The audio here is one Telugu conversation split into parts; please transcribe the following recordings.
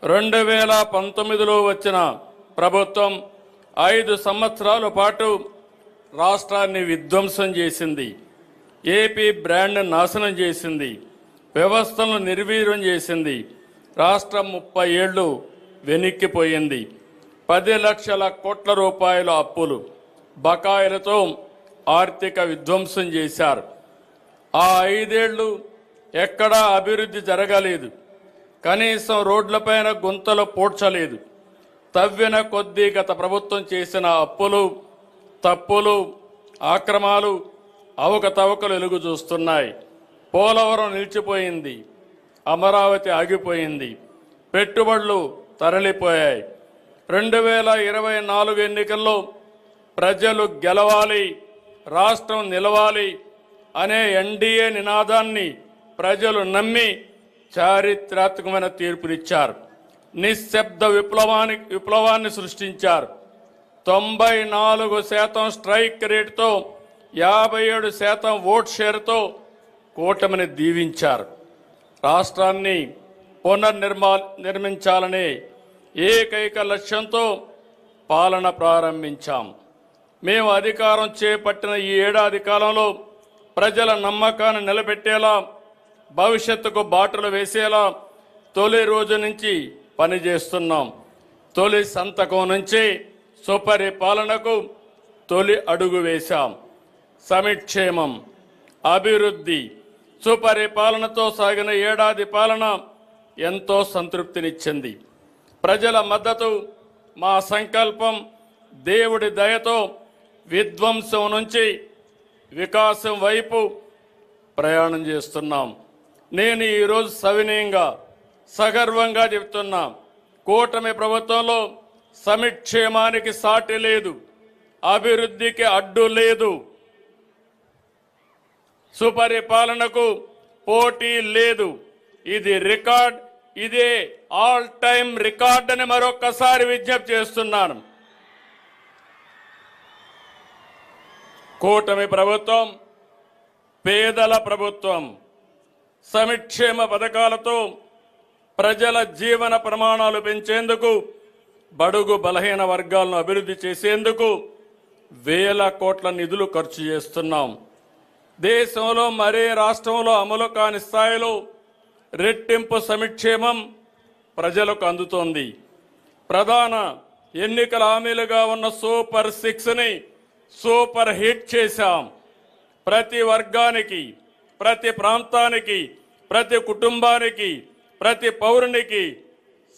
2019లో వచ్చిన ప్రభుత్వం 5 సంవత్సరాల పాటు రాష్ట్రాన్ని విధ్వంసం చేసింది. ఏపీ బ్రాండ్ నాశనం చేసింది. వ్యవస్థలను నిర్వీర్యం చేసింది. రాష్ట్రం 30 ఏళ్లు వెనక్కిపోయింది. 10 లక్షల కోట్ల రూపాయల అప్పులు, బకాయిలతో ఆర్థిక విధ్వంసం చేశారు. ఆ 5 ఏళ్లు ఎక్కడా అభివృద్ధి జరగలేదు. కనీసం రోడ్లపైన గుంతలు పూడ్చలేదు. తవ్విన కొద్దీ గత ప్రభుత్వం చేసిన అప్పులు, తప్పులు, ఆక్రమాలు, అవకతవకలు వెలుగు చూస్తున్నాయి. పోలవరం నిలిచిపోయింది. అమరావతి ఆగిపోయింది. పెట్టుబడులు తరలిపోయాయి. 2024 ఎన్నికల్లో ప్రజలు గెలవాలి, రాష్ట్రం నిలవాలి అనే ఎన్డీఏ నినాదాన్ని ప్రజలు నమ్మి చారిత్రాత్మకమైన తీర్పునిచ్చారు. నిశ్శబ్ద విప్లవాన్ని సృష్టించారు. 94% స్ట్రైక్ రేటుతో 57% ఓట్ షేర్తో కూటమిని దీవించారు. రాష్ట్రాన్ని నిర్మించాలనే ఏకైక లక్ష్యంతో పాలన ప్రారంభించాం. మేము అధికారం చేపట్టిన ఈ ఏడాది కాలంలో ప్రజల నమ్మకాన్ని నిలబెట్టేలా, భవిష్యత్తుకు బాటలు వేసేలా తొలి రోజు నుంచి పనిచేస్తున్నాం. తొలి సంతకం నుంచి సుపరిపాలనకు తొలి అడుగు వేశాం. సంక్షేమం, అభివృద్ధి, సుపరిపాలనతో సాగిన ఏడాది పాలన ఎంతో సంతృప్తినిచ్చింది. ప్రజల మద్దతు, మా సంకల్పం, దేవుడి దయతో విధ్వంసం నుంచి వికాసం వైపు ప్రయాణం చేస్తున్నాం. నేను ఈరోజు సవినయంగా, సగర్వంగా చెప్తున్నా, కూటమి ప్రభుత్వంలో సంక్షేమానికి సాటి లేదు, అభివృద్ధికి అడ్డు లేదు, సుపరిపాలనకు పోటీ లేదు. ఇది రికార్డ్, ఇదే ఆల్ టైమ్ రికార్డ్ అని మరొక్కసారి విజ్ఞప్తి చేస్తున్నాను. కూటమి ప్రభుత్వం పేదల ప్రభుత్వం. సంక్షేమ పథకాలతో ప్రజల జీవన ప్రమాణాలు పెంచేందుకు, బడుగు బలహీన వర్గాలను అభివృద్ధి చేసేందుకు వేల కోట్ల నిధులు ఖర్చు చేస్తున్నాం. దేశంలో మరే రాష్ట్రంలో అమలు కాని స్థాయిలో రెట్టింపు సంక్షేమం ప్రజలకు అందుతోంది. ప్రధాన ఎన్నికల హామీలుగా ఉన్న సూపర్ 6ని సూపర్ హిట్ చేశాం. ప్రతి వర్గానికి, ప్రతి ప్రాంతానికి, ప్రతి కుటుంబానికి, ప్రతి పౌరునికి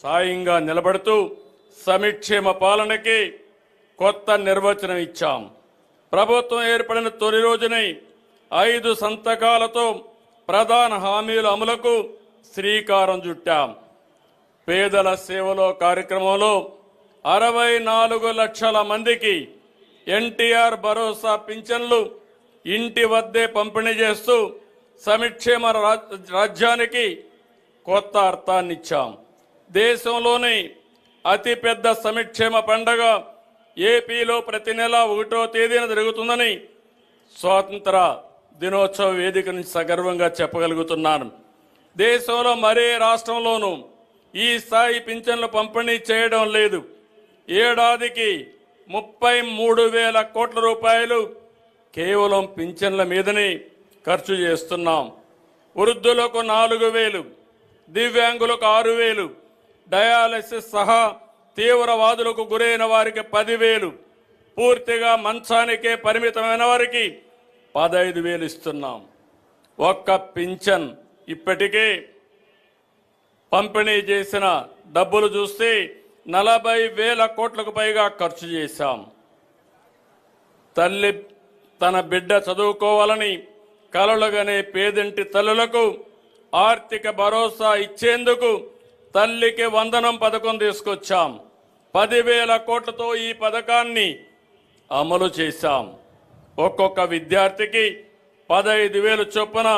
సాయంగా నిలబడుతూ సంక్షేమ పాలనకి కొత్త నిర్వచనం ఇచ్చాం. ప్రభుత్వం ఏర్పడిన తొలి రోజునే 5 సంతకాలతో ప్రధాన హామీల అమలుకు శ్రీకారం చుట్టాం. పేదల సేవలో కార్యక్రమంలో 64 లక్షల మందికి ఎన్టీఆర్ భరోసా పింఛన్లు ఇంటి వద్దే పంపిణీ చేస్తూ సంక్షేమ రాజ్యానికి కొత్త అర్థాన్నిచ్చాం. దేశంలోని అతిపెద్ద సంక్షేమ పండుగ ఏపీలో ప్రతి నెల 1వ తేదీన జరుగుతుందని స్వాతంత్ర దినోత్సవ వేదిక నుంచి సగర్వంగా చెప్పగలుగుతున్నాను. దేశంలో మరే రాష్ట్రంలోనూ ఈ స్థాయి పింఛన్లు పంపిణీ చేయడం లేదు. ఏడాదికి 33,000 కోట్ల రూపాయలు కేవలం పింఛన్ల మీదనే ఖర్చు చేస్తున్నాం. వృద్ధులకు 4,000, దివ్యాంగులకు 6,000, డయాలసిస్ సహా తీవ్రవాదులకు గురైన వారికి 10,000, పూర్తిగా మంచానికే పరిమితమైన వారికి 15,000 ఇస్తున్నాం. ఒక్క పింఛన్ ఇప్పటికే పంపిణీ చేసిన డబ్బులు చూస్తే 40,000 కోట్లకు పైగా ఖర్చు చేశాం. తల్లి తన బిడ్డ చదువుకోవాలని కలలుగనే పేదింటి తల్లులకు ఆర్థిక భరోసా ఇచ్చేందుకు తల్లికి వందనం పథకం తీసుకొచ్చాం. 10,000 కోట్లతో ఈ పథకాన్ని అమలు చేశాం. ఒక్కొక్క విద్యార్థికి 15,000 చొప్పున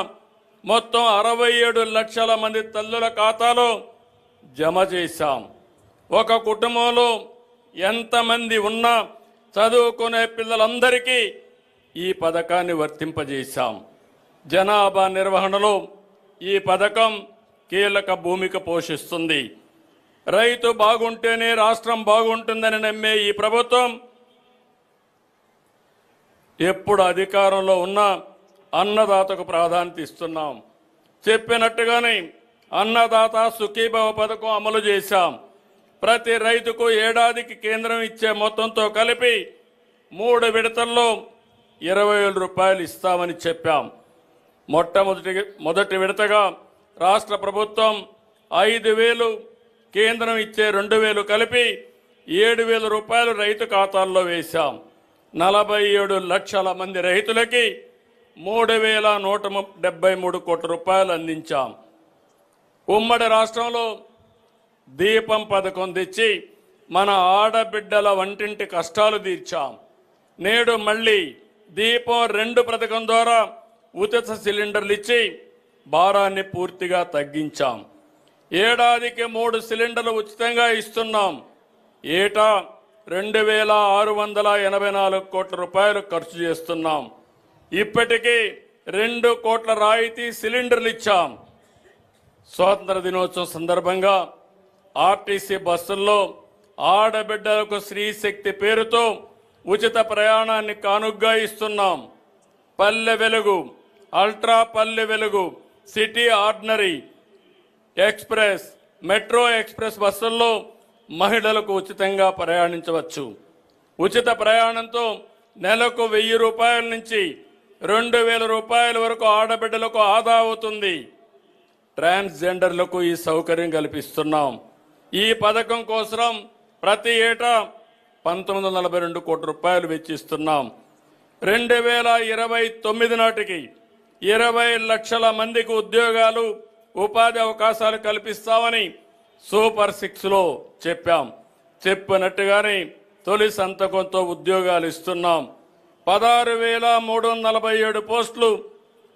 మొత్తం 67 లక్షల మంది తల్లుల ఖాతాలో జమ చేశాం. ఒక కుటుంబంలో ఎంతమంది ఉన్నా చదువుకునే పిల్లలందరికీ ఈ పథకాన్ని వర్తింపజేశాం. జనాభా నిర్వహణలో ఈ పథకం కీలక భూమిక పోషిస్తుంది. రైతు బాగుంటేనే రాష్ట్రం బాగుంటుందని నమ్మే ఈ ప్రభుత్వం ఎప్పుడు అధికారంలో ఉన్నా అన్నదాతకు ప్రాధాన్యత ఇస్తున్నాం. చెప్పినట్టుగానే అన్నదాత సుఖీభవ పథకం అమలు చేశాం. ప్రతి రైతుకు ఏడాదికి కేంద్రం ఇచ్చే మొత్తంతో కలిపి 3 విడతల్లో 20,000 రూపాయలు ఇస్తామని చెప్పాం. మొదటి విడతగా రాష్ట్ర ప్రభుత్వం 5,000, కేంద్రం ఇచ్చే 2,000 కలిపి 7,000 రూపాయలు రైతు ఖాతాల్లో వేశాం. 47 లక్షల మంది రైతులకి 3,173 కోట్ల రూపాయలు అందించాం. ఉమ్మడి రాష్ట్రంలో దీపం పథకం తెచ్చి మన ఆడబిడ్డల వంటింటి కష్టాలు తీర్చాం. నేడు మళ్ళీ దీపం 2 పథకం ద్వారా ఉచిత సిలిండర్లు ఇచ్చి భారాన్ని పూర్తిగా తగ్గించాం. ఏడాదికి 3 సిలిండర్లు ఉచితంగా ఇస్తున్నాం. ఏటా 2,684 కోట్ల రూపాయలు ఖర్చు చేస్తున్నాం. ఇప్పటికీ 2 కోట్ల రాయితీ సిలిండర్లు ఇచ్చాం. స్వాతంత్ర దినోత్సవం సందర్భంగా ఆర్టీసీ బస్సుల్లో ఆడబిడ్డలకు స్త్రీశక్తి పేరుతో ఉచిత ప్రయాణాన్ని కానుగ్గా ఇస్తున్నాం. Palle Velugu, ultra Palle Velugu, city ordinary express, metro express బస్సుల్లో మహిళలకు ఉచితంగా ప్రయాణించవచ్చు. ఉచిత ప్రయాణంతో నెలకు 1,000 రూపాయల నుంచి 2,000 రూపాయల వరకు ఆడబిడ్డలకు ఆదా అవుతుంది. ట్రాన్స్జెండర్లకు ఈ సౌకర్యం కల్పిస్తున్నాం. ఈ పథకం కోసం ప్రతి ఏటా 1,942 కోట్ల రూపాయలు వెచ్చిస్తున్నాం. 2029 నాటికి 20 లక్షల మందికి ఉద్యోగాలు, ఉపాధి అవకాశాలు కల్పిస్తామని సూపర్ 6లో చెప్పాం. చెప్పినట్టుగానే తొలి సంతకంతో ఉద్యోగాలు ఇస్తున్నాం. 16,347 పోస్టులు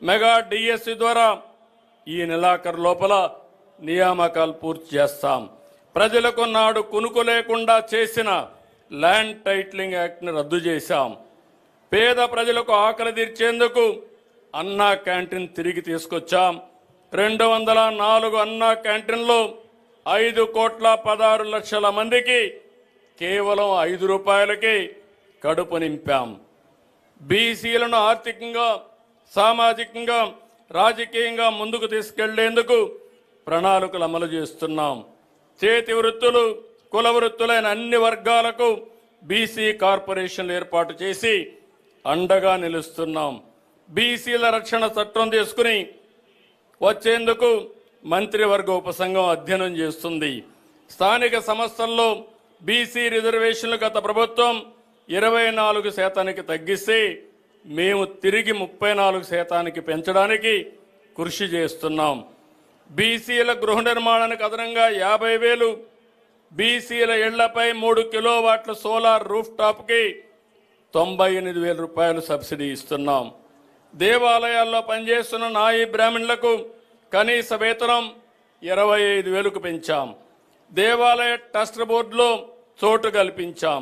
మెగా డిఎస్సి ద్వారా ఈ నెలాఖరు లోపల నియామకాలు పూర్తి చేస్తాం. ప్రజలకు నాడు కునుకు లేకుండా చేసిన ల్యాండ్ టైటిలింగ్ యాక్ట్ని రద్దు చేశాం. పేద ప్రజలకు ఆకలి తీర్చేందుకు అన్నా క్యాంటీన్ తిరిగి తీసుకొచ్చాం. 204 అన్నా క్యాంటీన్లో 5,16 లక్షల మందికి కేవలం 5 రూపాయలకి కడుపు నింపాం. బీసీలను ఆర్థికంగా, సామాజికంగా, రాజకీయంగా ముందుకు తీసుకెళ్లేందుకు ప్రణాళికలు అమలు చేస్తున్నాం. చేతి వృత్తులు, కుల వృత్తులైన అన్ని వర్గాలకు బీసీ కార్పొరేషన్లు ఏర్పాటు చేసి అండగా నిలుస్తున్నాం. బీసీల రక్షణ చట్టం తీసుకుని వచ్చేందుకు మంత్రివర్గ ఉపసంఘం అధ్యయనం చేస్తుంది. స్థానిక సంస్థల్లో బీసీ రిజర్వేషన్లు గత ప్రభుత్వం 24% తగ్గిస్తే మేము తిరిగి 34% పెంచడానికి కృషి చేస్తున్నాం. బీసీల గృహ నిర్మాణానికి అదనంగా 50,000, బీసీల ఇళ్లపై 3 కిలోవాట్ల సోలార్ రూఫ్ టాప్కి 98,000 రూపాయలు సబ్సిడీ ఇస్తున్నాం. దేవాలయాల్లో పనిచేస్తున్న నాయి బ్రాహ్మణులకు కనీస వేతనం 25,000కు పెంచాం. దేవాలయ ట్రస్ట్ బోర్డులో చోటు కల్పించాం.